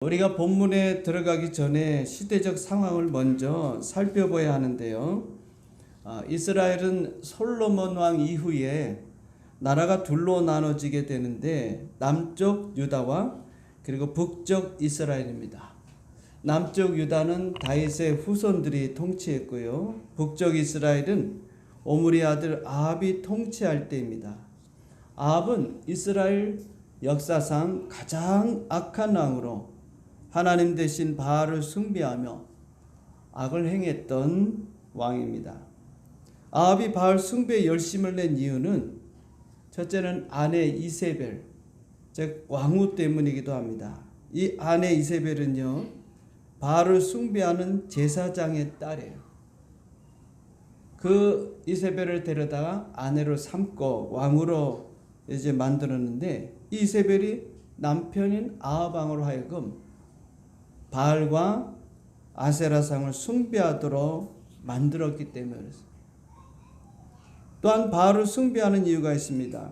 우리가 본문에 들어가기 전에 시대적 상황을 먼저 살펴봐야 하는데요. 이스라엘은 솔로몬 왕 이후에 나라가 둘로 나눠지게 되는데 남쪽 유다와 그리고 북쪽 이스라엘입니다. 남쪽 유다는 다윗의 후손들이 통치했고요. 북쪽 이스라엘은 오므리 아들 아합이 통치할 때입니다. 아합은 이스라엘 역사상 가장 악한 왕으로 하나님 대신 바알을 숭배하며 악을 행했던 왕입니다. 아합이 바알 숭배에 열심을 낸 이유는 첫째는 아내 이세벨, 즉 왕후 때문이기도 합니다. 이 아내 이세벨은요, 바알을 숭배하는 제사장의 딸이에요. 그 이세벨을 데려다가 아내로 삼고 왕으로 이제 만들었는데, 이 이세벨이 남편인 아합 왕으로 하여금 바알과 아세라상을 숭배하도록 만들었기 때문에 또한 바알을 숭배하는 이유가 있습니다.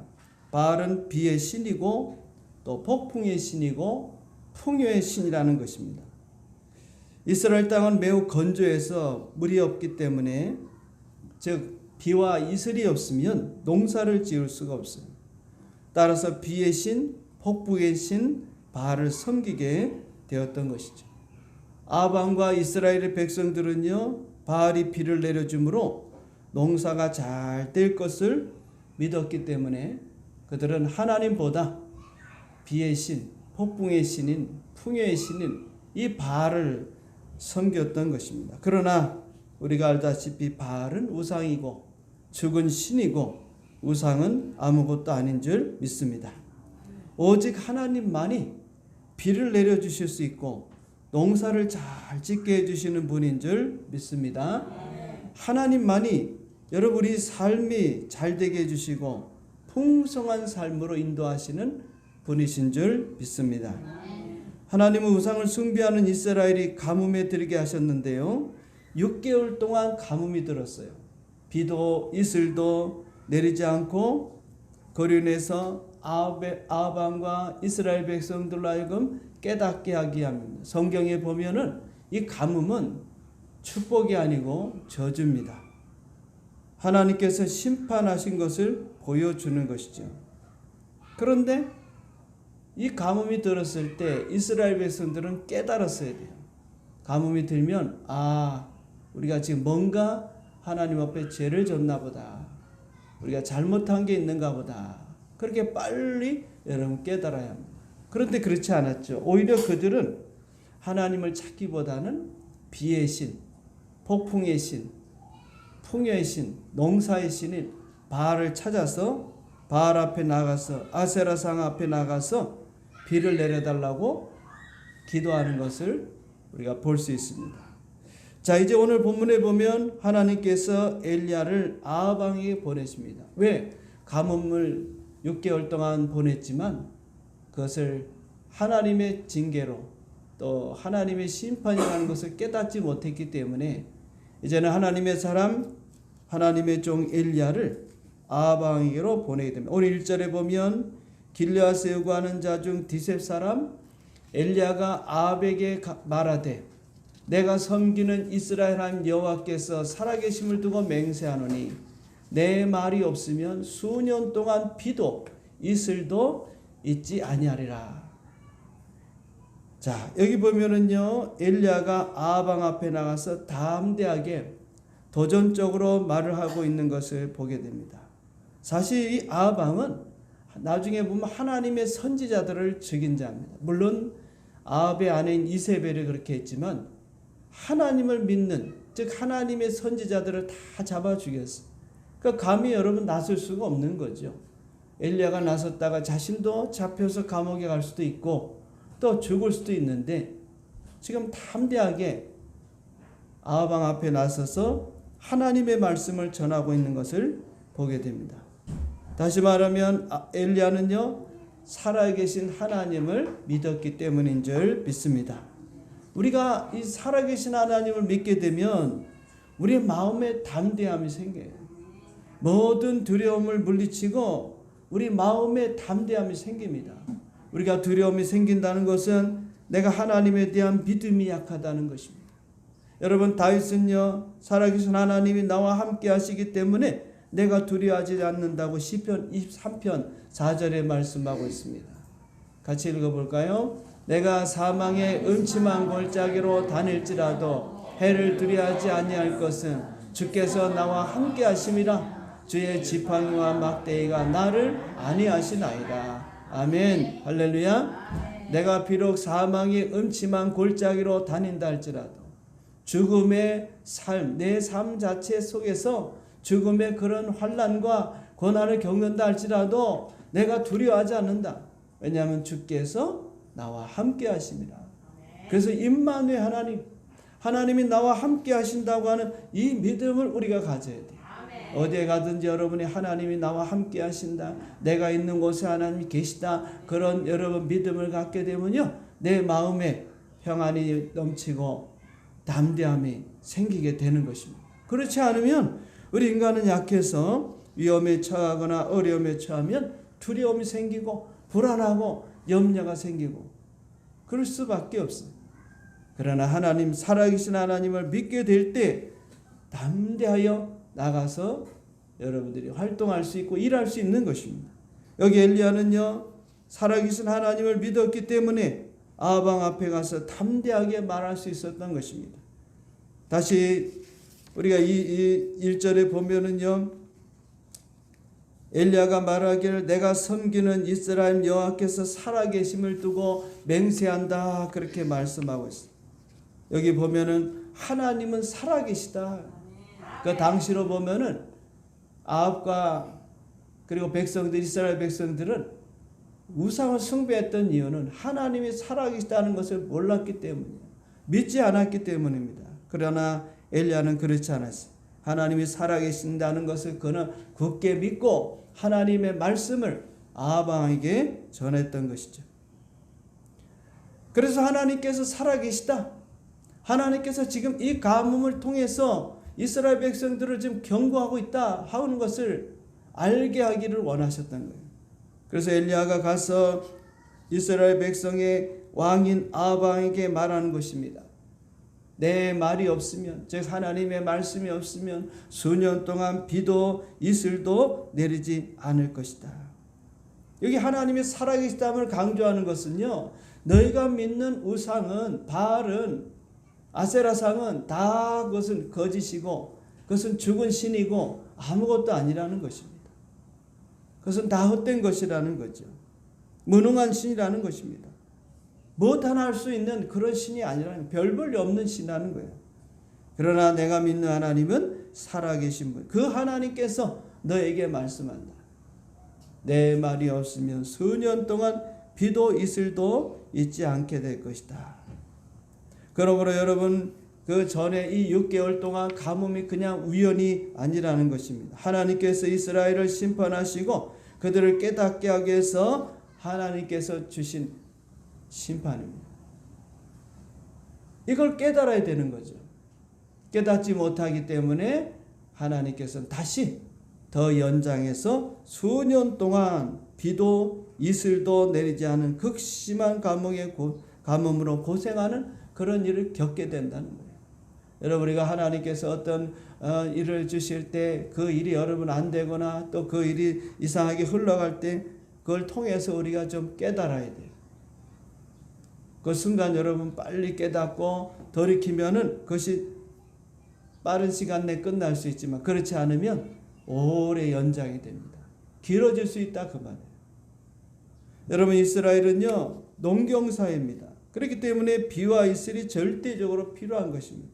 바알은 비의 신이고 또 폭풍의 신이고 풍요의 신이라는 것입니다. 이스라엘 땅은 매우 건조해서 물이 없기 때문에, 즉 비와 이슬이 없으면 농사를 지을 수가 없어요. 따라서 비의 신, 폭풍의 신 바알을 섬기게 되었던 것이죠. 아합 왕과 이스라엘의 백성들은요, 바알이 비를 내려주므로 농사가 잘 될 것을 믿었기 때문에 그들은 하나님보다 비의 신, 폭풍의 신인, 풍요의 신인 이 바알을 섬겼던 것입니다. 그러나 우리가 알다시피 바알은 우상이고 죽은 신이고 우상은 아무것도 아닌 줄 믿습니다. 오직 하나님만이 비를 내려주실 수 있고 농사를 잘 짓게 해주시는 분인 줄 믿습니다. 하나님만이 여러분이 삶이 잘 되게 해주시고 풍성한 삶으로 인도하시는 분이신 줄 믿습니다. 하나님은 우상을 숭배하는 이스라엘이 가뭄에 들게 하셨는데요, 6개월 동안 가뭄이 들었어요. 비도 이슬도 내리지 않고 그로 인해서 아합 왕과 이스라엘 백성들로 하여금 깨닫게 하기 합니다. 성경에 보면은 이 가뭄은 축복이 아니고 저주입니다. 하나님께서 심판하신 것을 보여주는 것이죠. 그런데 이 가뭄이 들었을 때 이스라엘 백성들은 깨달았어야 돼요. 가뭄이 들면 우리가 지금 뭔가 하나님 앞에 죄를 졌나 보다, 우리가 잘못한 게 있는가 보다, 그렇게 빨리 여러분 깨달아야 합니다. 그런데 그렇지 않았죠. 오히려 그들은 하나님을 찾기보다는 비의 신, 폭풍의 신, 풍요의 신, 농사의 신인 바알을 찾아서 바알 앞에 나가서 아세라상 앞에 나가서 비를 내려달라고 기도하는 것을 우리가 볼 수 있습니다. 자, 이제 오늘 본문에 보면 하나님께서 엘리야를 아합 왕에게 보내십니다. 왜? 가뭄을 6개월 동안 보냈지만 그것을 하나님의 징계로 또 하나님의 심판이라는 것을 깨닫지 못했기 때문에 이제는 하나님의 사람, 하나님의 종 엘리야를 아합 왕에게로 보내게 됩니다. 오늘 1절에 보면 길르앗 세우고 하는 자 중 디셉 사람 엘리야가 아합에게 말하되 내가 섬기는 이스라엘 하나님 여호와께서 살아계심을 두고 맹세하노니 내 말이 없으면 수년 동안 비도 이슬도 있지 아니하리라. 자, 여기 보면은요, 엘리야가 아합 왕 앞에 나가서 담대하게 도전적으로 말을 하고 있는 것을 보게 됩니다. 사실 이 아합 왕은 나중에 보면 하나님의 선지자들을 죽인 자입니다. 물론 아합의 아내인 이세벨이 그렇게 했지만 하나님을 믿는, 즉 하나님의 선지자들을 다 잡아 죽였어요. 그러니까 감히 여러분 나설 수가 없는 거죠. 엘리야가 나섰다가 자신도 잡혀서 감옥에 갈 수도 있고 또 죽을 수도 있는데 지금 담대하게 아합 왕 앞에 나서서 하나님의 말씀을 전하고 있는 것을 보게 됩니다. 다시 말하면 엘리야는요, 살아계신 하나님을 믿었기 때문인 줄 믿습니다. 우리가 이 살아계신 하나님을 믿게 되면 우리의 마음에 담대함이 생겨요. 모든 두려움을 물리치고 우리 마음에 담대함이 생깁니다. 우리가 두려움이 생긴다는 것은 내가 하나님에 대한 믿음이 약하다는 것입니다. 여러분, 다윗은요, 살아계신 하나님이 나와 함께 하시기 때문에 내가 두려워하지 않는다고 시편 23편 4절에 말씀하고 있습니다. 같이 읽어볼까요? 내가 사망의 음침한 골짜기로 다닐지라도 해를 두려워하지 아니할 것은 주께서 나와 함께 하심이라. 주의 지팡이와 막대기가 나를 안위하시나이다. 아멘. 할렐루야. 내가 비록 사망의 음침한 골짜기로 다닌다 할지라도, 죽음의 삶, 내 삶 자체 속에서 죽음의 그런 환난과 고난을 겪는다 할지라도 내가 두려워하지 않는다. 왜냐하면 주께서 나와 함께 하심이라. 그래서 임마누엘 하나님이 나와 함께 하신다고 하는 이 믿음을 우리가 가져야 돼요. 어디에 가든지 여러분이 하나님이 나와 함께 하신다, 내가 있는 곳에 하나님이 계시다, 그런 여러분 믿음을 갖게 되면요, 내 마음에 평안이 넘치고 담대함이 생기게 되는 것입니다. 그렇지 않으면 우리 인간은 약해서 위험에 처하거나 어려움에 처하면 두려움이 생기고 불안하고 염려가 생기고 그럴 수밖에 없어요. 그러나 하나님, 살아계신 하나님을 믿게 될 때 담대하여 나가서 여러분들이 활동할 수 있고 일할 수 있는 것입니다. 여기 엘리야는요, 살아계신 하나님을 믿었기 때문에 아방 앞에 가서 담대하게 말할 수 있었던 것입니다. 다시 우리가 이 1절에 보면은요, 엘리야가 말하기를 내가 섬기는 이스라엘 여호와께서 살아계심을 두고 맹세한다, 그렇게 말씀하고 있어요. 여기 보면은 하나님은 살아계시다. 그 당시로 보면은 아합과 그리고 백성들, 이스라엘 백성들은 우상을 숭배했던 이유는 하나님이 살아계시다는 것을 몰랐기 때문이에요. 믿지 않았기 때문입니다. 그러나 엘리야는 그렇지 않았어요. 하나님이 살아계신다는 것을 그는 굳게 믿고 하나님의 말씀을 아합 왕에게 전했던 것이죠. 그래서 하나님께서 살아계시다, 하나님께서 지금 이 가뭄을 통해서 이스라엘 백성들을 지금 경고하고 있다 하는 것을 알게 하기를 원하셨던 거예요. 그래서 엘리야가 가서 이스라엘 백성의 왕인 아합 왕에게 말하는 것입니다. 내 말이 없으면, 즉 하나님의 말씀이 없으면 수년 동안 비도 이슬도 내리지 않을 것이다. 여기 하나님의 살아계시다함을 강조하는 것은요, 너희가 믿는 우상은, 바알은, 아세라상은 다 그것은 거짓이고 그것은 죽은 신이고 아무것도 아니라는 것입니다. 그것은 다 헛된 것이라는 거죠. 무능한 신이라는 것입니다. 무엇 하나 할 수 있는 그런 신이 아니라는, 별 볼 일 없는 신이라는 거예요. 그러나 내가 믿는 하나님은 살아계신 분, 그 하나님께서 너에게 말씀한다. 내 말이 없으면 수년 동안 비도 이슬도 있지 않게 될 것이다. 그러므로 여러분, 그 전에 이 6개월 동안 가뭄이 그냥 우연이 아니라는 것입니다. 하나님께서 이스라엘을 심판하시고 그들을 깨닫게 하기 위해서 하나님께서 주신 심판입니다. 이걸 깨달아야 되는 거죠. 깨닫지 못하기 때문에 하나님께서는 다시 더 연장해서 수년 동안 비도 이슬도 내리지 않은 극심한 가뭄으로 고생하는 그런 일을 겪게 된다는 거예요. 여러분, 우리가 하나님께서 어떤 일을 주실 때 그 일이 여러분 안 되거나 또 그 일이 이상하게 흘러갈 때 그걸 통해서 우리가 좀 깨달아야 돼요. 그 순간 여러분 빨리 깨닫고 돌이키면은 그것이 빠른 시간 내에 끝날 수 있지만 그렇지 않으면 오래 연장이 됩니다. 길어질 수 있다, 그 말이에요. 여러분, 이스라엘은요, 농경사회입니다. 그렇기 때문에 비와 이슬이 절대적으로 필요한 것입니다.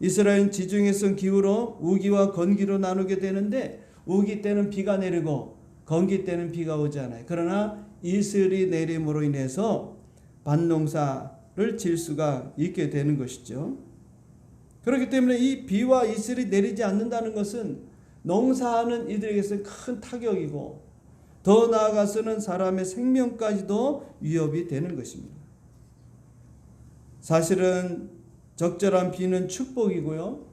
이스라엘은 지중해성 기후로 우기와 건기로 나누게 되는데 우기 때는 비가 내리고 건기 때는 비가 오지 않아요. 그러나 이슬이 내림으로 인해서 밭농사를 질 수가 있게 되는 것이죠. 그렇기 때문에 이 비와 이슬이 내리지 않는다는 것은 농사하는 이들에게서 큰 타격이고 더 나아가서는 사람의 생명까지도 위협이 되는 것입니다. 사실은 적절한 비는 축복이고요,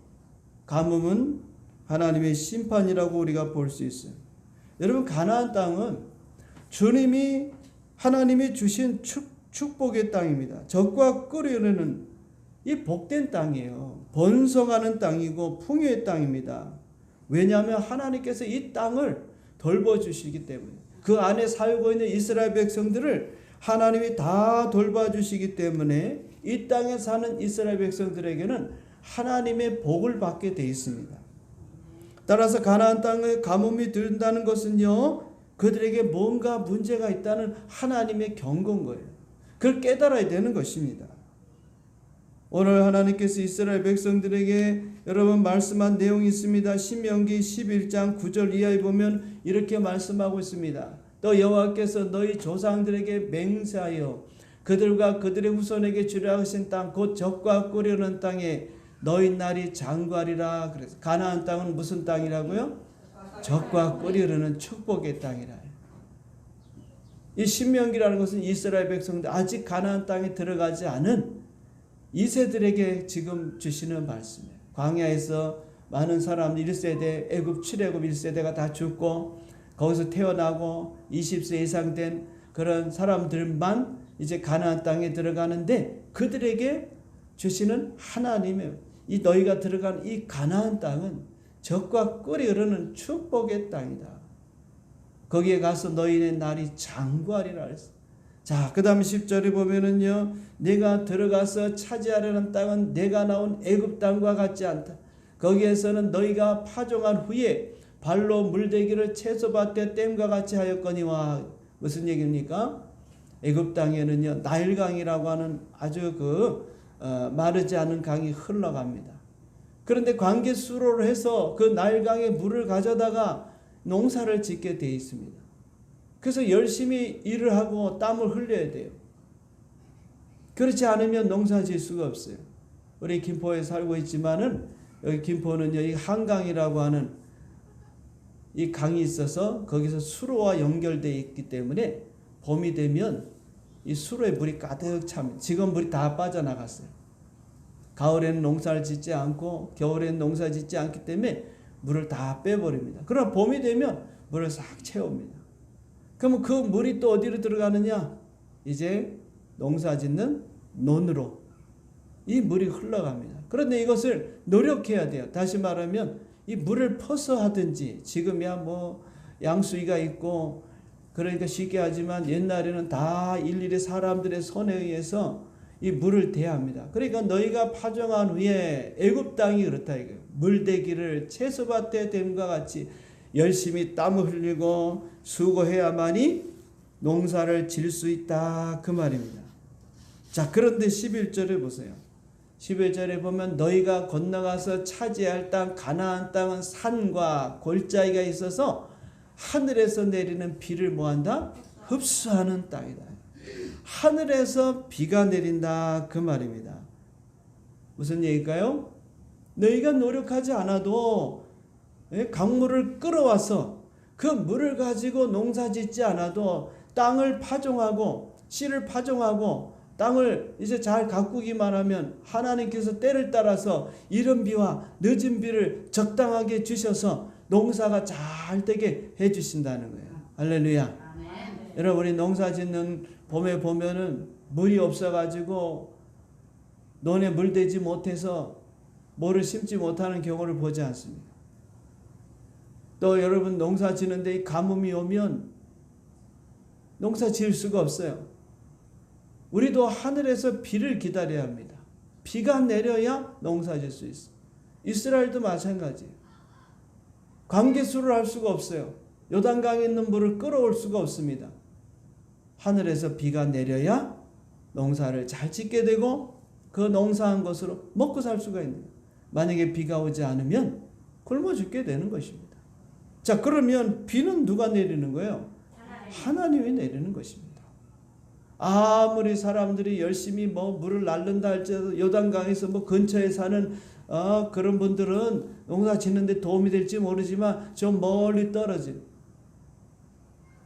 가뭄은 하나님의 심판이라고 우리가 볼 수 있어요. 여러분, 가나안 땅은 주님이 하나님이 주신 축복의 땅입니다. 젖과 꿀이 흐르는 이 복된 땅이에요. 번성하는 땅이고 풍요의 땅입니다. 왜냐하면 하나님께서 이 땅을 돌봐주시기 때문에, 그 안에 살고 있는 이스라엘 백성들을 하나님이 다 돌봐주시기 때문에 이 땅에 사는 이스라엘 백성들에게는 하나님의 복을 받게 되어 있습니다. 따라서 가나안 땅에 가뭄이 들다는 것은요, 그들에게 뭔가 문제가 있다는 하나님의 경고인 거예요. 그걸 깨달아야 되는 것입니다. 오늘 하나님께서 이스라엘 백성들에게 여러분 말씀한 내용이 있습니다. 신명기 11장 9절 이하에 보면 이렇게 말씀하고 있습니다. 또 여호와께서 너희 조상들에게 맹세하여 그들과 그들의 후손에게 주려 하신 땅 곧 젖과 꿀이 흐르는 땅에 너희 날이 장구하리라. 그래서 가나안 땅은 무슨 땅이라고요? 젖과 꿀이 흐르는 축복의 땅이라. 이 신명기라는 것은 이스라엘 백성들 아직 가나안 땅에 들어가지 않은 이세들에게 지금 주시는 말씀이에요. 광야에서 많은 사람들 1세대 애굽 출애굽 1세대가 다 죽고 거기서 태어나고 20세 이상 된 그런 사람들만 이제 가나안 땅에 들어가는데, 그들에게 주시는 하나님의 이 너희가 들어간 이 가나안 땅은 젖과 꿀이 흐르는 축복의 땅이다. 거기에 가서 너희의 날이 장구하리라 했어. 자, 그 다음 10절에 보면은요, 내가 들어가서 차지하려는 땅은 내가 나온 애굽 땅과 같지 않다. 거기에서는 너희가 파종한 후에 발로 물대기를 채소밭에 댐과 같이 하였거니와. 무슨 얘기입니까? 애굽 땅에는요, 나일강이라고 하는 아주 마르지 않은 강이 흘러갑니다. 그런데 관계 수로를 해서 그 나일강의 물을 가져다가 농사를 짓게 되어 있습니다. 그래서 열심히 일을 하고 땀을 흘려야 돼요. 그렇지 않으면 농사 지을 수가 없어요. 우리 김포에 살고 있지만은 여기 김포는요, 이 한강이라고 하는 이 강이 있어서 거기서 수로와 연결되어 있기 때문에 봄이 되면 이 수로에 물이 가득 차면, 지금 물이 다 빠져나갔어요. 가을에는 농사를 짓지 않고 겨울에는 농사 짓지 않기 때문에 물을 다 빼버립니다. 그러나 봄이 되면 물을 싹 채웁니다. 그러면 그 물이 또 어디로 들어가느냐? 이제 농사 짓는 논으로 이 물이 흘러갑니다. 그런데 이것을 노력해야 돼요. 다시 말하면 이 물을 퍼서 하든지, 지금이야 뭐 양수위가 있고 그러니까 쉽게 하지만 옛날에는 다 일일이 사람들의 손에 의해서 이 물을 대합니다. 그러니까 너희가 파종한 후에 애굽 땅이 그렇다 이거예요. 물대기를 채소밭에 댐과 같이 열심히 땀을 흘리고 수고해야만이 농사를 지을 수 있다, 그 말입니다. 자, 그런데 11절에 보세요. 11절에 보면 너희가 건너가서 차지할 땅 가나안 땅은 산과 골짜기가 있어서 하늘에서 내리는 비를 뭐한다? 흡수하는 땅이다. 하늘에서 비가 내린다, 그 말입니다. 무슨 얘기일까요? 너희가 노력하지 않아도 강물을 끌어와서 그 물을 가지고 농사 짓지 않아도 땅을 파종하고 씨를 파종하고 땅을 이제 잘 가꾸기만 하면 하나님께서 때를 따라서 이른 비와 늦은 비를 적당하게 주셔서 농사가 잘 되게 해주신다는 거예요. 할렐루야. 아멘. 여러분, 우리 농사 짓는 봄에 보면은 물이 없어가지고 논에 물 대지 못해서 뭐를 심지 못하는 경우를 보지 않습니까? 또 여러분, 농사 지는데 이 가뭄이 오면 농사 지을 수가 없어요. 우리도 하늘에서 비를 기다려야 합니다. 비가 내려야 농사 지을 수 있어요. 이스라엘도 마찬가지예요. 관계수를 할 수가 없어요. 요단강에 있는 물을 끌어올 수가 없습니다. 하늘에서 비가 내려야 농사를 잘 짓게 되고 그 농사한 것으로 먹고 살 수가 있는 거예요. 만약에 비가 오지 않으면 굶어 죽게 되는 것입니다. 자, 그러면 비는 누가 내리는 거예요? 하나님이 내리는 것입니다. 아무리 사람들이 열심히 뭐 물을 날른다 할지라도 요단강에서 뭐 근처에 사는 그런 분들은 농사 짓는데 도움이 될지 모르지만 좀 멀리 떨어진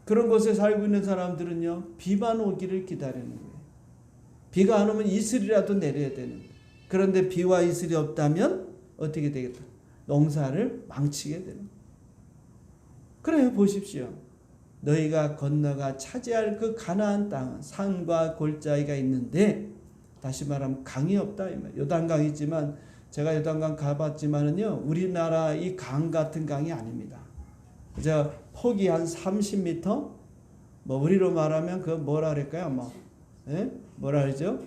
그런 곳에 살고 있는 사람들은요, 비만 오기를 기다리는 거예요. 비가 안 오면 이슬이라도 내려야 되는 거예요. 그런데 비와 이슬이 없다면 어떻게 되겠다? 농사를 망치게 되는 거예요. 그래요, 보십시오. 너희가 건너가 차지할 그 가나안 땅은 산과 골짜기가 있는데, 다시 말하면 강이 없다. 요단강이지만 제가 요단강 가봤지만은요, 우리나라 이 강 같은 강이 아닙니다. 그저 폭이 한 30m, 뭐 우리로 말하면 그 뭐라 그럴까요? 뭐 뭐라 그러죠?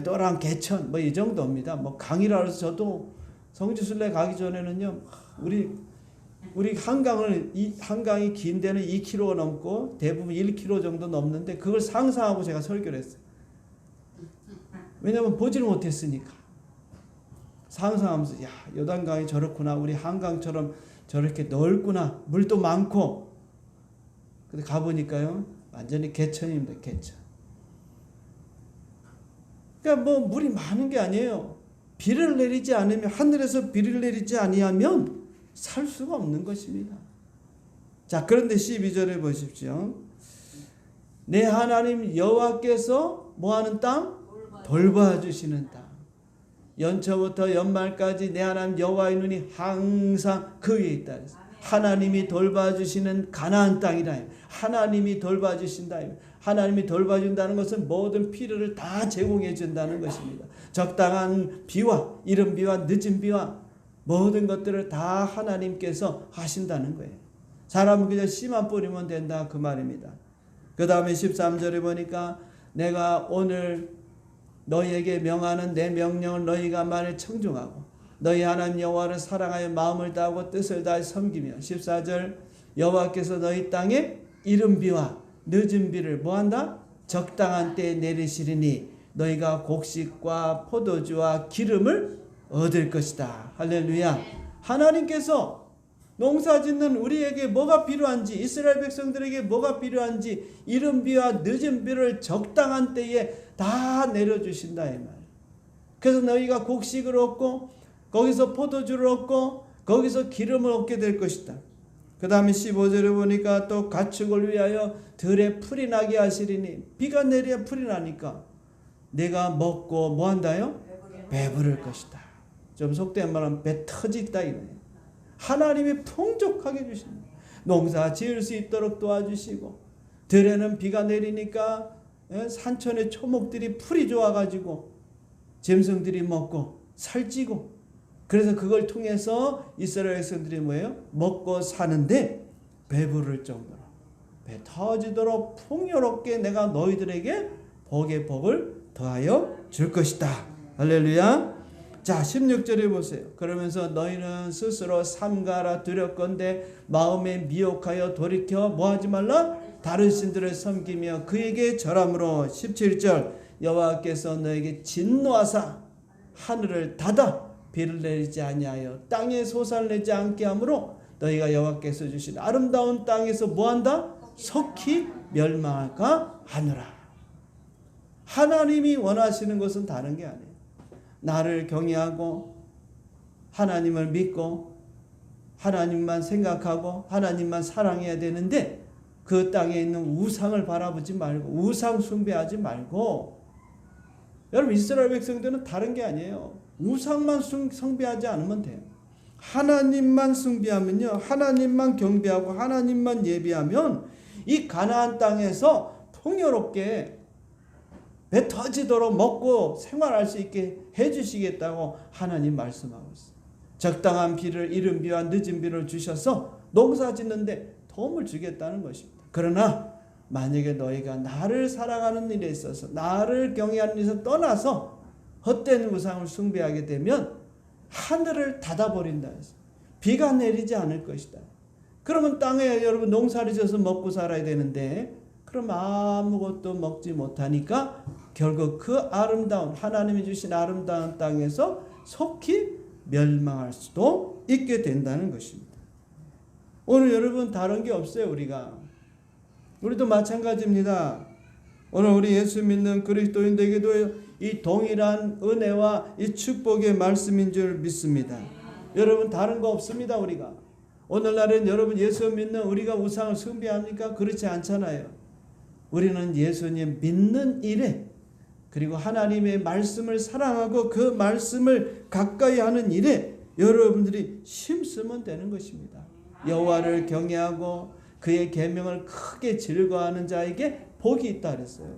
또랑 개천 뭐 이 정도입니다. 뭐 강이라 해서 저도 성지순례 가기 전에는요, 우리 한강이 긴 데는 2km 넘고 대부분 1km 정도 넘는데 그걸 상상하고 제가 설교를 했어요. 왜냐하면 보지를 못했으니까. 상상하면서, 야, 요단강이 저렇구나, 우리 한강처럼 저렇게 넓구나, 물도 많고. 근데 가보니까요, 완전히 개천입니다. 개천. 그러니까 뭐 물이 많은 게 아니에요. 비를 내리지 않으면, 하늘에서 비를 내리지 아니하면 살 수가 없는 것입니다. 자, 그런데 12절에 보십시오. 내 하나님 여호와께서 뭐하는 땅? 돌봐주시는 땅. 연초부터 연말까지 내 하나님 여호와의 눈이 항상 그 위에 있다. 하나님이 돌봐주시는 가나안 땅이라. 하나님이 돌봐주신다. 하나님이 돌봐준다는 것은 모든 필요를 다 제공해 준다는 것입니다. 적당한 비와 이른 비와 늦은 비와 모든 것들을 다 하나님께서 하신다는 거예요. 사람은 그냥 씨만 뿌리면 된다 그 말입니다. 그 다음에 13절에 보니까 내가 오늘 너희에게 명하는 내 명령을 너희가 만일 청중하고 너희 하나님 여호와를 사랑하여 마음을 다하고 뜻을 다해 섬기며 14절 여호와께서 너희 땅에 이른 비와 늦은 비를 뭐한다? 적당한 때에 내리시리니 너희가 곡식과 포도주와 기름을 얻을 것이다. 할렐루야. 하나님께서 농사짓는 우리에게 뭐가 필요한지, 이스라엘 백성들에게 뭐가 필요한지 이른 비와 늦은 비를 적당한 때에 다 내려주신다 이 말. 그래서 너희가 곡식을 얻고 거기서 포도주를 얻고 거기서 기름을 얻게 될 것이다. 그 다음에 15절에 보니까 또 가축을 위하여 들에 풀이 나게 하시리니, 비가 내려야 풀이 나니까 내가 먹고 뭐 한다요? 배부를 것이다. 좀 속된 말하면 배 터지다 이거예요. 하나님이 풍족하게 주십니다. 농사 지을 수 있도록 도와주시고, 들에는 비가 내리니까 산천의 초목들이 풀이 좋아가지고 짐승들이 먹고 살찌고, 그래서 그걸 통해서 이스라엘 백성들이 뭐예요? 먹고 사는데 배부를 정도로 배 터지도록 풍요롭게 내가 너희들에게 복의 복을 더하여 줄 것이다. 할렐루야. 자, 16절에 보세요. 그러면서 너희는 스스로 삼가라 두렵건대 마음에 미혹하여 돌이켜 뭐하지 말라? 다른 신들을 섬기며 그에게 절함으로 17절 여호와께서 너에게 진노하사 하늘을 닫아 비를 내리지 아니하여 땅에 솟아를 내지 않게 하므로 너희가 여호와께서 주신 아름다운 땅에서 뭐한다? 속히 멸망할까 하느라. 하나님이 원하시는 것은 다른 게 아니에요. 나를 경외하고 하나님을 믿고 하나님만 생각하고 하나님만 사랑해야 되는데 그 땅에 있는 우상을 바라보지 말고 우상 숭배하지 말고, 여러분 이스라엘 백성들은 다른 게 아니에요. 우상만 숭배하지 않으면 돼요. 하나님만 숭배하면요, 하나님만 경배하고 하나님만 예배하면 이 가나안 땅에서 풍요롭게 배 터지도록 먹고 생활할 수 있게 해주시겠다고 하나님 말씀하고 있어요. 적당한 비를 이른 비와 늦은 비를 주셔서 농사 짓는데 도움을 주겠다는 것입니다. 그러나 만약에 너희가 나를 사랑하는 일에 있어서 나를 경외하는 일에서 떠나서 헛된 우상을 숭배하게 되면 하늘을 닫아버린다 해서 비가 내리지 않을 것이다. 그러면 땅에 여러분 농사를 지어서 먹고 살아야 되는데 그럼 아무것도 먹지 못하니까 결국 그 아름다운 하나님이 주신 아름다운 땅에서 속히 멸망할 수도 있게 된다는 것입니다. 오늘 여러분 다른 게 없어요. 우리도 마찬가지입니다. 오늘 우리 예수 믿는 그리스도인들에게도 이 동일한 은혜와 이 축복의 말씀인 줄 믿습니다. 여러분 다른 거 없습니다. 우리가 오늘날은 여러분 예수 믿는 우리가 우상을 숭배합니까? 그렇지 않잖아요. 우리는 예수님 믿는 일에 그리고 하나님의 말씀을 사랑하고 그 말씀을 가까이 하는 일에 여러분들이 힘쓰면 되는 것입니다. 여호와를 경외하고 그의 계명을 크게 즐거워하는 자에게 복이 있다 그랬어요.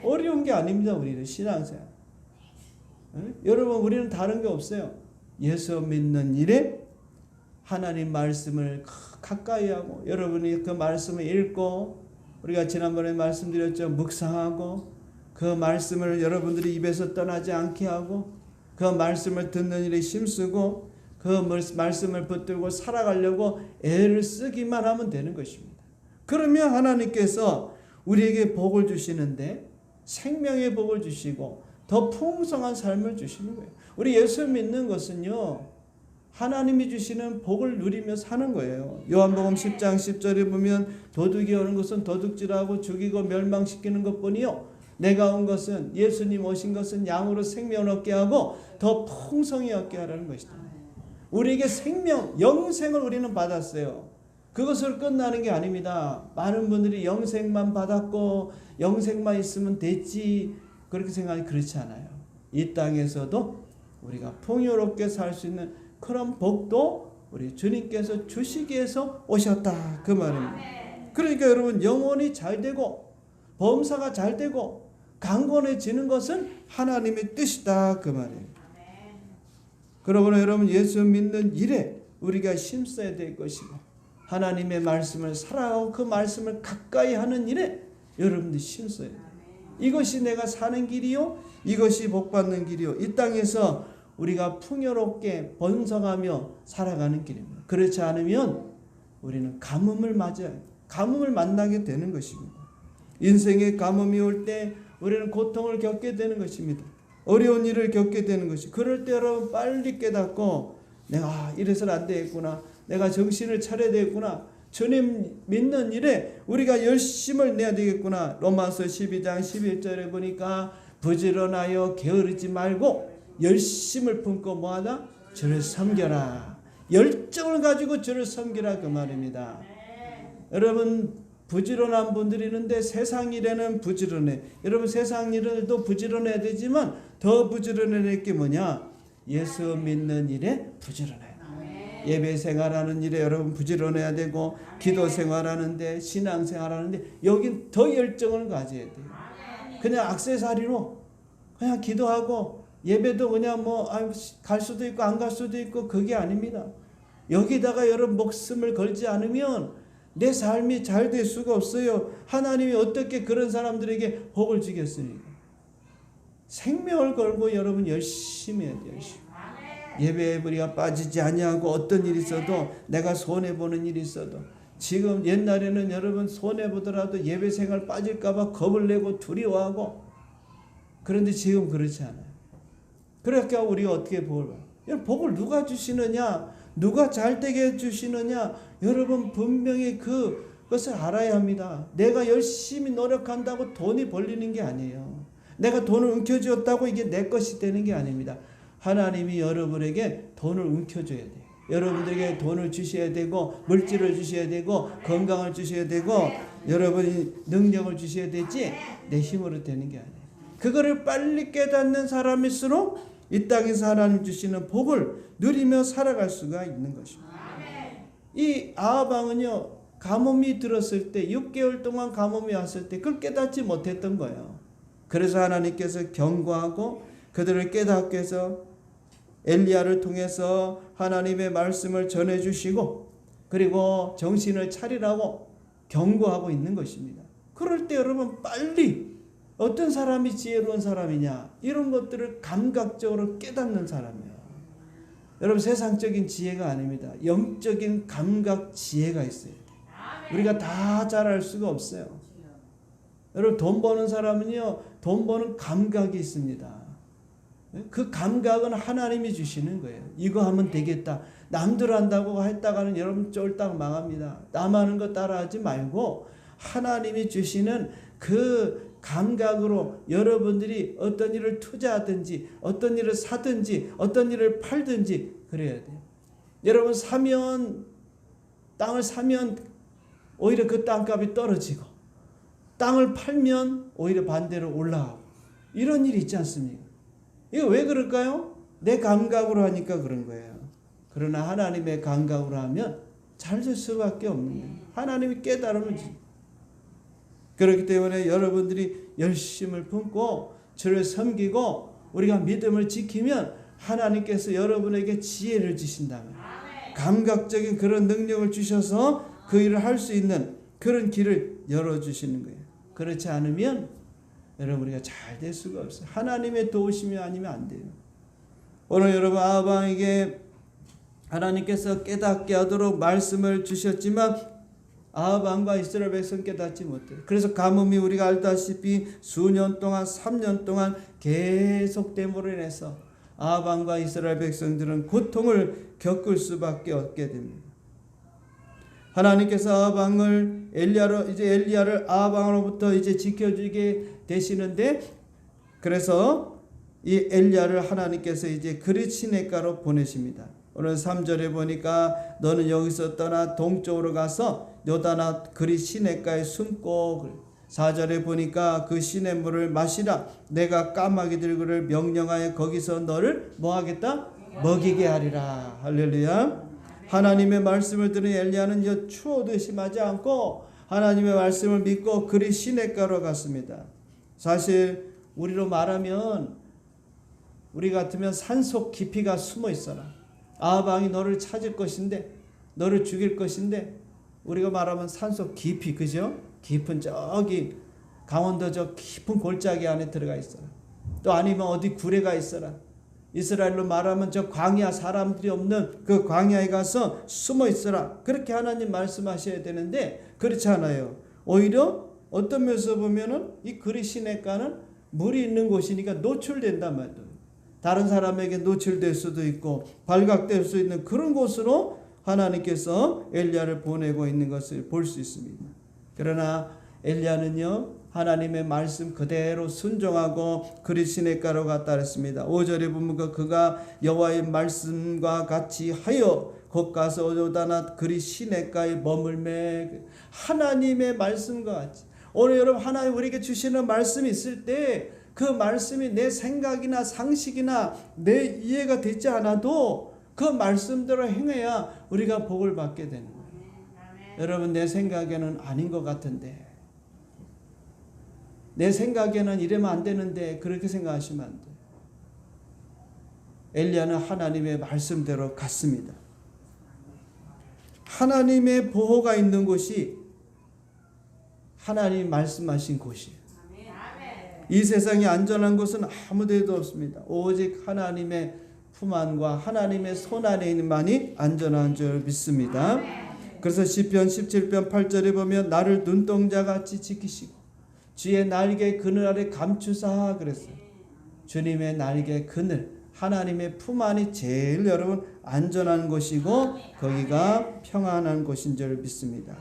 어려운 게 아닙니다. 우리는 신앙생활. 여러분 우리는 다른 게 없어요. 예수 믿는 일에 하나님 말씀을 가까이 하고 여러분이 그 말씀을 읽고 우리가 지난번에 말씀드렸죠. 묵상하고 그 말씀을 여러분들이 입에서 떠나지 않게 하고 그 말씀을 듣는 일에 힘쓰고 그 말씀을 붙들고 살아가려고 애를 쓰기만 하면 되는 것입니다. 그러면 하나님께서 우리에게 복을 주시는데 생명의 복을 주시고 더 풍성한 삶을 주시는 거예요. 우리 예수 믿는 것은요. 하나님이 주시는 복을 누리며 사는 거예요. 요한복음 10장 10절에 보면 도둑이 오는 것은 도둑질하고 죽이고 멸망시키는 것뿐이요. 내가 온 것은 예수님 오신 것은 양으로 생명을 얻게 하고 더 풍성히 얻게 하라는 것이다. 우리에게 생명, 영생을 우리는 받았어요. 그것을 끝나는 게 아닙니다. 많은 분들이 영생만 받았고 영생만 있으면 됐지 그렇게 생각하니 그렇지 않아요. 이 땅에서도 우리가 풍요롭게 살 수 있는 그런 복도 우리 주님께서 주시기 위해서 오셨다 그 말입니다. 그러니까 여러분 영혼이 잘 되고 범사가 잘 되고 강건해지는 것은 하나님의 뜻이다 그 말이에요. 그러므로 여러분 예수 믿는 일에 우리가 힘써야 될 것이고 하나님의 말씀을 살아가고 그 말씀을 가까이 하는 일에 여러분들이 힘써야 돼요. 이것이 내가 사는 길이요 이것이 복받는 길이요 이 땅에서 우리가 풍요롭게 번성하며 살아가는 길입니다. 그렇지 않으면 우리는 가뭄을 만나게 되는 것입니다. 인생의 가뭄이 올 때 우리는 고통을 겪게 되는 것입니다. 어려운 일을 겪게 되는 것이. 그럴 때 여러분 빨리 깨닫고 내가 이래서는 안 되겠구나. 내가 정신을 차려야 되겠구나. 주님 믿는 일에 우리가 열심을 내야 되겠구나. 로마서 12장 11절에 보니까 부지런하여 게으르지 말고 열심을 품고 뭐하다? 주를 섬겨라. 열정을 가지고 주를 섬기라 그 말입니다. 여러분 부지런한 분들이 있는데 세상 일에는 부지런해. 여러분 세상 일도 부지런해야 되지만 더 부지런해야 게 뭐냐? 예수 믿는 일에 부지런해야 돼. 예배 생활하는 일에 여러분 부지런해야 되고 기도 생활하는데 신앙 생활하는데 여긴 더 열정을 가져야 돼요. 그냥 액세서리로 그냥 기도하고 예배도 그냥 갈 수도 있고 안 갈 수도 있고 그게 아닙니다. 여기다가 여러분 목숨을 걸지 않으면 내 삶이 잘 될 수가 없어요. 하나님이 어떻게 그런 사람들에게 복을 주겠습니까? 생명을 걸고 여러분 열심히 해야 돼요. 열심히. 예배에 우리가 빠지지 아니하고 어떤 일이 있어도 내가 손해보는 일이 있어도 지금 옛날에는 여러분 손해보더라도 예배 생활 빠질까봐 겁을 내고 두려워하고 그런데 지금 그렇지 않아요. 그러니까 우리가 어떻게 복을 봐요? 복을 누가 주시느냐? 누가 잘되게 해주시느냐? 여러분 분명히 그것을 알아야 합니다. 내가 열심히 노력한다고 돈이 벌리는 게 아니에요. 내가 돈을 움켜쥐었다고 이게 내 것이 되는 게 아닙니다. 하나님이 여러분에게 돈을 움켜줘야 돼요. 여러분들에게 돈을 주셔야 되고 물질을 주셔야 되고 건강을 주셔야 되고 여러분이 능력을 주셔야 되지 내 힘으로 되는 게 아니에요. 그거를 빨리 깨닫는 사람일수록 이 땅에서 하나님 주시는 복을 누리며 살아갈 수가 있는 것입니다. 이 아하방은요 가뭄이 들었을 때 6개월 동안 가뭄이 왔을 때 그걸 깨닫지 못했던 거예요. 그래서 하나님께서 경고하고 그들을 깨닫게 해서 엘리야를 통해서 하나님의 말씀을 전해주시고 그리고 정신을 차리라고 경고하고 있는 것입니다. 그럴 때 여러분 빨리 어떤 사람이 지혜로운 사람이냐 이런 것들을 감각적으로 깨닫는 사람이에요. 여러분 세상적인 지혜가 아닙니다. 영적인 감각 지혜가 있어요. 우리가 다 잘 알 수가 없어요. 여러분 돈 버는 사람은요 돈 버는 감각이 있습니다. 그 감각은 하나님이 주시는 거예요. 이거 하면 되겠다. 남들 한다고 했다가는 여러분 쫄딱 망합니다. 남 하는 거 따라하지 말고 하나님이 주시는 그 감각으로 여러분들이 어떤 일을 투자하든지 어떤 일을 사든지 어떤 일을 팔든지 그래야 돼요. 여러분 땅을 사면 오히려 그 땅값이 떨어지고 땅을 팔면 오히려 반대로 올라가고 이런 일이 있지 않습니까? 이거 왜 그럴까요? 내 감각으로 하니까 그런 거예요. 그러나 하나님의 감각으로 하면 잘 될 수밖에 없는 거예요. 하나님이 깨달으면 그렇기 때문에 여러분들이 열심을 품고 주를 섬기고 우리가 믿음을 지키면 하나님께서 여러분에게 지혜를 주신다면 감각적인 그런 능력을 주셔서 그 일을 할 수 있는 그런 길을 열어주시는 거예요. 그렇지 않으면 여러분 우리가 잘 될 수가 없어요. 하나님의 도우심이 아니면 안 돼요. 오늘 여러분 아합 왕에게 하나님께서 깨닫게 하도록 말씀을 주셨지만 아합 왕과 이스라엘 백성 깨닫지 못해요. 그래서 가뭄이 우리가 알다시피 수년 동안 3년 동안 계속됨으로 인해서 아합 왕과 이스라엘 백성들은 고통을 겪을 수밖에 없게 됩니다. 하나님께서 아합 왕을 엘리야를 아합 왕으로부터 이제 지켜주게 되시는데 그래서 이 엘리야를 하나님께서 이제 그릿 시냇가로 보내십니다. 오늘 3절에 보니까 너는 여기서 떠나 동쪽으로 가서 요단아 그릿 시냇가에 숨고 4절에 보니까 그 시냇물을 마시라 내가 까마귀들 그를 명령하여 거기서 너를 뭐하겠다? 먹이게 하리라. 할렐루야. 하나님의 말씀을 들은 엘리야는 추워도 의심하지 않고 하나님의 말씀을 믿고 그릿 시냇가로 갔습니다. 사실 우리로 말하면 우리 같으면 산속 깊이가 숨어 있어라. 아합 왕이 너를 찾을 것인데 너를 죽일 것인데 우리가 말하면 산속 깊이 그죠? 깊은 저기 강원도 저 깊은 골짜기 안에 들어가 있어라. 또 아니면 어디 구레가 있어라. 이스라엘로 말하면 저 광야 사람들이 없는 그 광야에 가서 숨어 있어라. 그렇게 하나님 말씀하셔야 되는데 그렇지 않아요. 오히려 어떤 면에서 보면은 이 그릿 시냇가는 물이 있는 곳이니까 노출된단 말이에요. 다른 사람에게 노출될 수도 있고 발각될 수 있는 그런 곳으로 하나님께서 엘리야를 보내고 있는 것을 볼 수 있습니다. 그러나 엘리야는요 하나님의 말씀 그대로 순종하고 그릿 시냇가로 갔다 그랬습니다. 5절에 보면 그가 여호와의 말씀과 같이 하여 곧 가서 요단아 그릿 시냇가에 머물매. 하나님의 말씀과 같이 오늘 여러분 하나님 우리에게 주시는 말씀이 있을 때 그 말씀이 내 생각이나 상식이나 내 이해가 되지 않아도 그 말씀대로 행해야 우리가 복을 받게 되는 거예요. 여러분 내 생각에는 아닌 것 같은데 내 생각에는 이러면 안 되는데 그렇게 생각하시면 안 돼요. 엘리야는 하나님의 말씀대로 갔습니다. 하나님의 보호가 있는 곳이 하나님 말씀하신 곳이에요. 이 세상이 안전한 곳은 아무 데도 없습니다. 오직 하나님의 품 안과 하나님의 손 안에만이 안전한 줄 믿습니다. 그래서 시편 17편 8절에 보면 나를 눈동자같이 지키시고 주의 날개 그늘 아래 감추사 그랬어요. 주님의 날개 그늘 하나님의 품 안이 제일 여러분 안전한 곳이고 거기가 평안한 곳인 줄 믿습니다.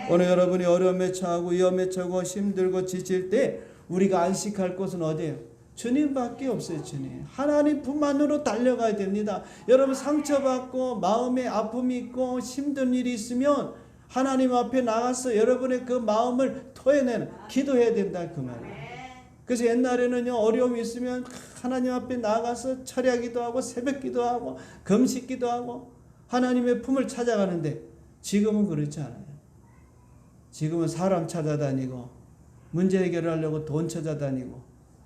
오늘 여러분이 어려움에 처하고 위험에 처하고 힘들고 지칠 때 우리가 안식할 곳은 어디예요? 주님밖에 없어요. 주님 하나님 품 안으로 달려가야 됩니다. 여러분 상처받고 마음에 아픔이 있고 힘든 일이 있으면 하나님 앞에 나가서 여러분의 그 마음을 토해내는 기도해야 된다 그 말이에요. 그래서 옛날에는요 어려움이 있으면 하나님 앞에 나가서 철야기도 하고 새벽기도 하고 금식기도 하고 하나님의 품을 찾아가는데 지금은 그렇지 않아요. 지금은 사람 찾아다니고 문제 해결하려고 돈 찾아다니고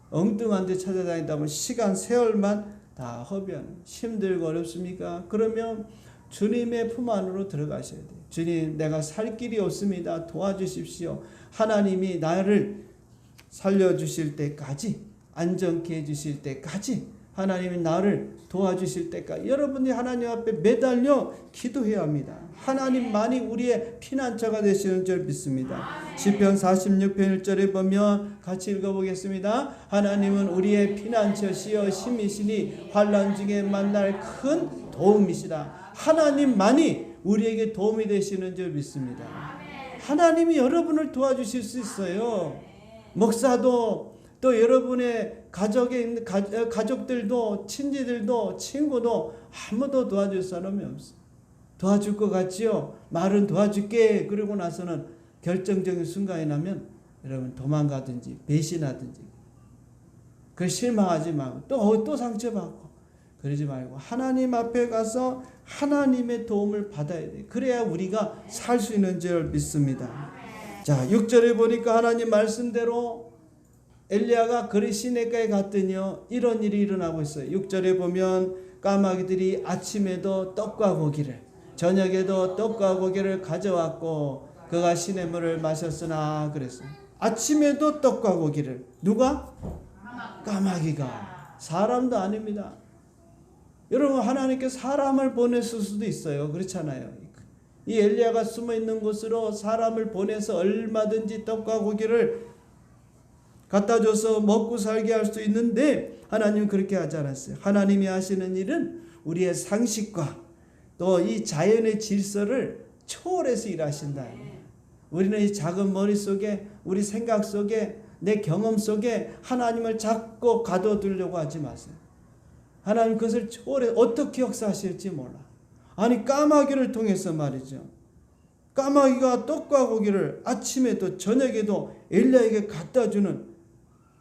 엉뚱한 데 찾아다니다 보면 시간 세월만 다 허비하는 힘들고 어렵습니까? 그러면 주님의 품 안으로 들어가셔야 돼요. 주님 내가 살 길이 없습니다. 도와주십시오. 하나님이 나를 살려주실 때까지 안정케 해주실 때까지 하나님이 나를 도와주실 때까지 여러분이 하나님 앞에 매달려 기도해야 합니다. 하나님만이 우리의 피난처가 되시는 줄 믿습니다. 시편 46편 1절에 보면 같이 읽어보겠습니다. 하나님은 우리의 피난처시여 힘이시니 환난 중에 만날 큰 도움이시다. 하나님만이 우리에게 도움이 되시는 줄 믿습니다. 하나님이 여러분을 도와주실 수 있어요. 목사도 또 여러분의 가족에 있는 가족들도 친지들도 친구도 아무도 도와줄 사람이 없어요. 도와줄 것 같지요? 말은 도와줄게 그러고 나서는 결정적인 순간이 나면 여러분 도망가든지 배신하든지 그 실망하지 말고 또 상처받고 그러지 말고 하나님 앞에 가서 하나님의 도움을 받아야 돼. 그래야 우리가 살 수 있는 줄 믿습니다. 자, 6절에 보니까 하나님 말씀대로 엘리야가 그리 시내가에 갔더니요, 이런 일이 일어나고 있어요. 6절에 보면 까마귀들이 아침에도 떡과 고기를, 저녁에도 떡과 고기를 가져왔고 그가 시냇물을 마셨으나 그랬어요. 아침에도 떡과 고기를. 누가? 까마귀가. 사람도 아닙니다. 여러분, 하나님께 사람을 보냈을 수도 있어요. 그렇잖아요. 이 엘리야가 숨어 있는 곳으로 사람을 보내서 얼마든지 떡과 고기를 갖다 줘서 먹고 살게 할 수 있는데 하나님은 그렇게 하지 않았어요. 하나님이 하시는 일은 우리의 상식과 또 이 자연의 질서를 초월해서 일하신다. 우리는 이 작은 머릿속에, 우리 생각 속에, 내 경험 속에 하나님을 자꾸 가둬두려고 하지 마세요. 하나님 그것을 초월해 어떻게 역사하실지 몰라. 아니, 까마귀를 통해서 말이죠. 까마귀가 떡과 고기를 아침에도 저녁에도 엘리야에게 갖다 주는,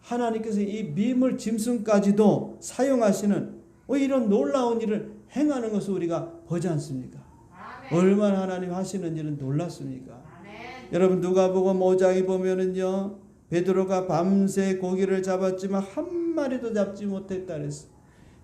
하나님께서 이 미물 짐승까지도 사용하시는 이런 놀라운 일을 행하는 것을 우리가 보지 않습니까? 아멘. 얼마나 하나님 하시는 일은 놀랍습니까? 아멘. 여러분, 누가복음 5장에 보면은요, 베드로가 밤새 고기를 잡았지만 한 마리도 잡지 못했다 그랬어요.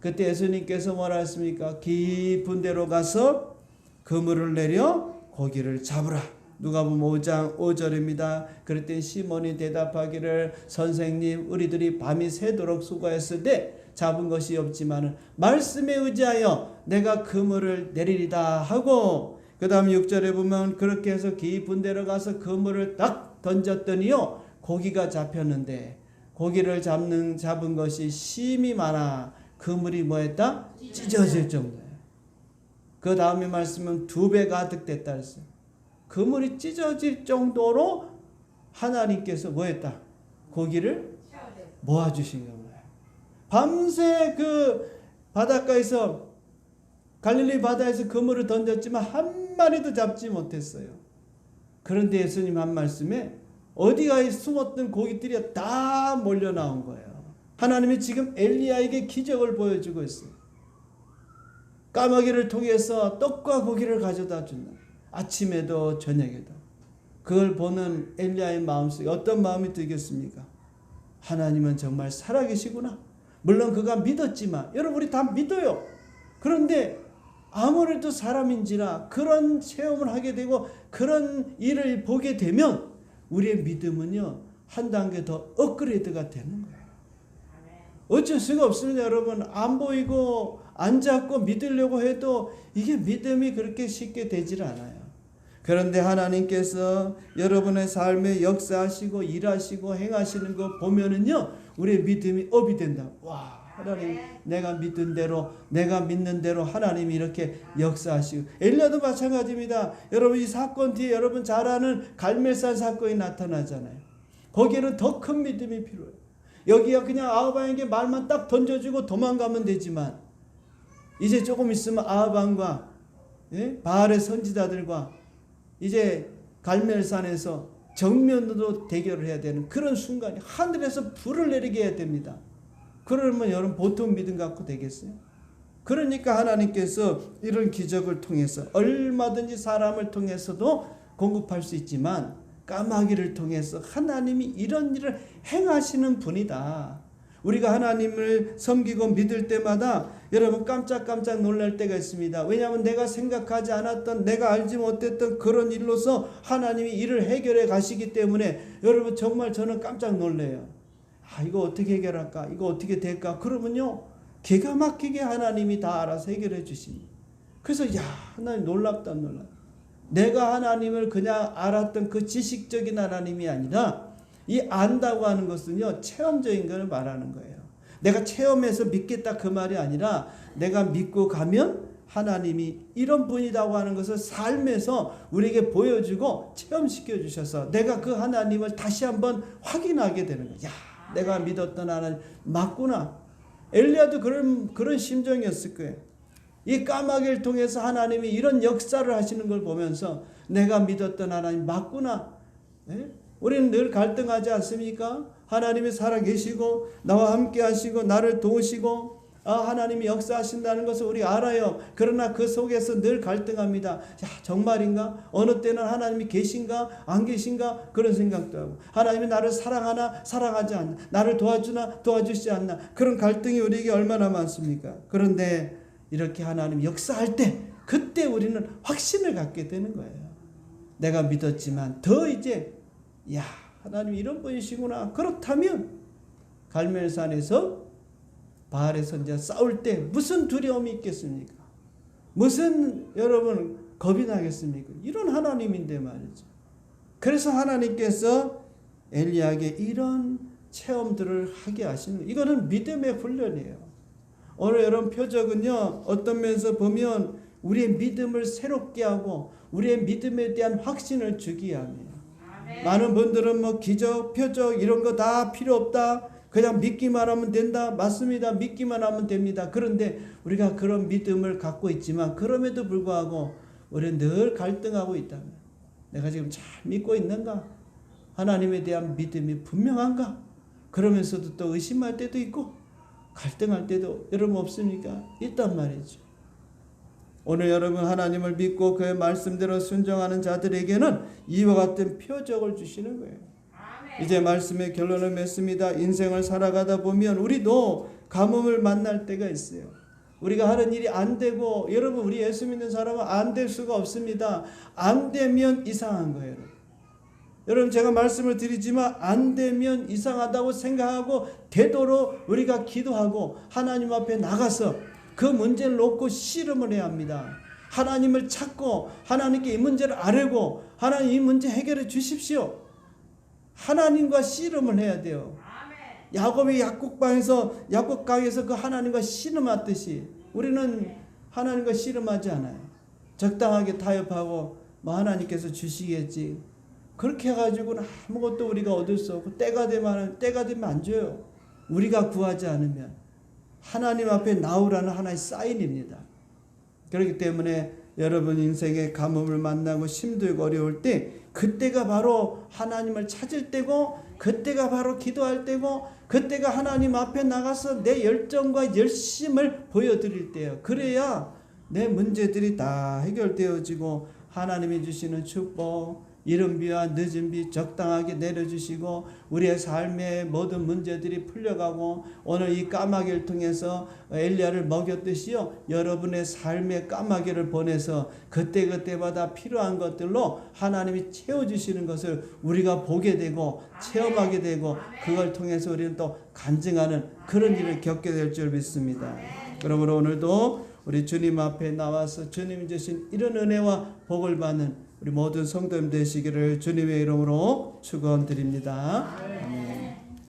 그때 예수님께서 뭐라 했습니까? 깊은 데로 가서 그물을 내려 고기를 잡으라. 누가복음 5장 5절입니다. 그럴 때 시몬이 대답하기를, 선생님, 우리들이 밤이 새도록 수고했을 때 잡은 것이 없지만 말씀에 의지하여 내가 그물을 내리리다 하고, 그 다음 6절에 보면 그렇게 해서 깊은 데로 가서 그물을 딱 던졌더니요, 고기가 잡혔는데 고기를 잡은 것이 심이 많아 그물이 뭐했다? 찢어질 정도예요. 그 다음에 말씀은 2배 가득 됐다 했어요. 그물이 찢어질 정도로 하나님께서 뭐했다? 고기를 모아주신 거예요. 밤새 그 바닷가에서, 갈릴리 바다에서 그물을 던졌지만 한 마리도 잡지 못했어요. 그런데 예수님 한 말씀에 어디가에 숨었던 고기들이 다 몰려 나온 거예요. 하나님이 지금 엘리야에게 기적을 보여주고 있어요. 까마귀를 통해서 떡과 고기를 가져다 준다. 아침에도 저녁에도. 그걸 보는 엘리야의 마음속에 어떤 마음이 들겠습니까? 하나님은 정말 살아계시구나. 물론 그가 믿었지만, 여러분 우리 다 믿어요. 그런데 아무래도 사람인지라 그런 체험을 하게 되고 그런 일을 보게 되면 우리의 믿음은요, 한 단계 더 업그레이드가 되는 거예요. 어쩔 수가 없습니다. 여러분, 안 보이고 안 잡고 믿으려고 해도 이게 믿음이 그렇게 쉽게 되질 않아요. 그런데 하나님께서 여러분의 삶에 역사하시고 일하시고 행하시는 거 보면은요, 우리의 믿음이 업이 된다. 와, 하나님, 내가 믿는 대로, 내가 믿는 대로 하나님이 이렇게 역사하시고. 엘리야도 마찬가지입니다. 여러분, 이 사건 뒤에 여러분 잘 아는 갈멜산 사건이 나타나잖아요. 거기에는 더 큰 믿음이 필요해요. 여기가 그냥 아하방에게 말만 딱 던져주고 도망가면 되지만, 이제 조금 있으면 아하방과 바알의 선지자들과 이제 갈멜산에서 정면으로 대결을 해야 되는 그런 순간이, 하늘에서 불을 내리게 해야 됩니다. 그러면 여러분 보통 믿음 갖고 되겠어요? 그러니까 하나님께서 이런 기적을 통해서 얼마든지 사람을 통해서도 공급할 수 있지만 까마귀를 통해서 하나님이 이런 일을 행하시는 분이다. 우리가 하나님을 섬기고 믿을 때마다 여러분 깜짝깜짝 놀랄 때가 있습니다. 왜냐하면 내가 생각하지 않았던, 내가 알지 못했던 그런 일로서 하나님이 일을 해결해 가시기 때문에 여러분 정말 저는 깜짝 놀래요. 이거 어떻게 해결할까? 이거 어떻게 될까? 그러면요, 기가 막히게 하나님이 다 알아서 해결해 주십니다. 그래서 하나님 놀랍다. 내가 하나님을 그냥 알았던 그 지식적인 하나님이 아니라, 이 안다고 하는 것은요, 체험적인 걸 말하는 거예요. 내가 체험해서 믿겠다 그 말이 아니라, 내가 믿고 가면 하나님이 이런 분이라고 하는 것을 삶에서 우리에게 보여주고 체험시켜 주셔서 내가 그 하나님을 다시 한번 확인하게 되는 거예요. 내가 믿었던 하나님 맞구나. 엘리야도 그런 심정이었을 거예요. 이 까마귀를 통해서 하나님이 이런 역사를 하시는 걸 보면서 내가 믿었던 하나님 맞구나. 우리는 늘 갈등하지 않습니까? 하나님이 살아계시고 나와 함께 하시고 나를 도우시고 하나님이 역사하신다는 것을 우리 알아요. 그러나 그 속에서 늘 갈등합니다. 야, 정말인가? 어느 때는 하나님이 계신가? 안 계신가? 그런 생각도 하고, 하나님이 나를 사랑하나? 사랑하지 않나? 나를 도와주나? 도와주지 않나? 그런 갈등이 우리에게 얼마나 많습니까? 그런데 이렇게 하나님 역사할 때, 그때 우리는 확신을 갖게 되는 거예요. 내가 믿었지만 더 이제 하나님 이런 분이시구나. 그렇다면 갈멜산에서 바알의 선지자 싸울 때 무슨 두려움이 있겠습니까? 무슨 여러분 겁이 나겠습니까? 이런 하나님인데 말이죠. 그래서 하나님께서 엘리야에게 이런 체험들을 하게 하시는 거예요. 이거는 믿음의 훈련이에요. 오늘 여러분 표적은요, 어떤 면에서 보면 우리의 믿음을 새롭게 하고 우리의 믿음에 대한 확신을 주기 합니다. 많은 분들은 뭐 기적, 표적 이런 거 다 필요 없다. 그냥 믿기만 하면 된다. 맞습니다. 믿기만 하면 됩니다. 그런데 우리가 그런 믿음을 갖고 있지만 그럼에도 불구하고 우리는 늘 갈등하고 있다면, 내가 지금 잘 믿고 있는가? 하나님에 대한 믿음이 분명한가? 그러면서도 또 의심할 때도 있고 갈등할 때도 여러분 없습니까? 있단 말이죠. 오늘 여러분 하나님을 믿고 그의 말씀대로 순종하는 자들에게는 이와 같은 표적을 주시는 거예요. 이제 말씀의 결론을 맺습니다. 인생을 살아가다 보면 우리도 가뭄을 만날 때가 있어요. 우리가 하는 일이 안 되고, 여러분 우리 예수 믿는 사람은 안 될 수가 없습니다. 안 되면 이상한 거예요. 여러분 제가 말씀을 드리지만 안 되면 이상하다고 생각하고 되도록 우리가 기도하고 하나님 앞에 나가서 그 문제를 놓고 씨름을 해야 합니다. 하나님을 찾고 하나님께 이 문제를 아뢰고, 하나님 이 문제 해결해 주십시오. 하나님과 씨름을 해야 돼요. 야곱이 야곱강에서 그 하나님과 씨름하듯이 우리는 하나님과 씨름하지 않아요. 적당하게 타협하고 뭐 하나님께서 주시겠지, 그렇게 해가지고는 아무것도 우리가 얻을 수 없고, 때가 되면 안 줘요. 우리가 구하지 않으면. 하나님 앞에 나오라는 하나의 사인입니다. 그렇기 때문에 여러분 인생의 가뭄을 만나고 힘들고 어려울 때, 그때가 바로 하나님을 찾을 때고, 그때가 바로 기도할 때고, 그때가 하나님 앞에 나가서 내 열정과 열심을 보여드릴 때예요. 그래야 내 문제들이 다 해결되어지고 하나님이 주시는 축복, 이른 비와 늦은 비 적당하게 내려주시고 우리의 삶의 모든 문제들이 풀려가고, 오늘 이 까마귀를 통해서 엘리야를 먹였듯이요, 여러분의 삶의 까마귀를 보내서 그때그때마다 필요한 것들로 하나님이 채워주시는 것을 우리가 보게 되고 체험하게 되고, 그걸 통해서 우리는 또 간증하는 그런 일을 겪게 될 줄 믿습니다. 그러므로 오늘도 우리 주님 앞에 나와서 주님이 주신 이런 은혜와 복을 받는 우리 모든 성도님 되시기를 주님의 이름으로 축원드립니다.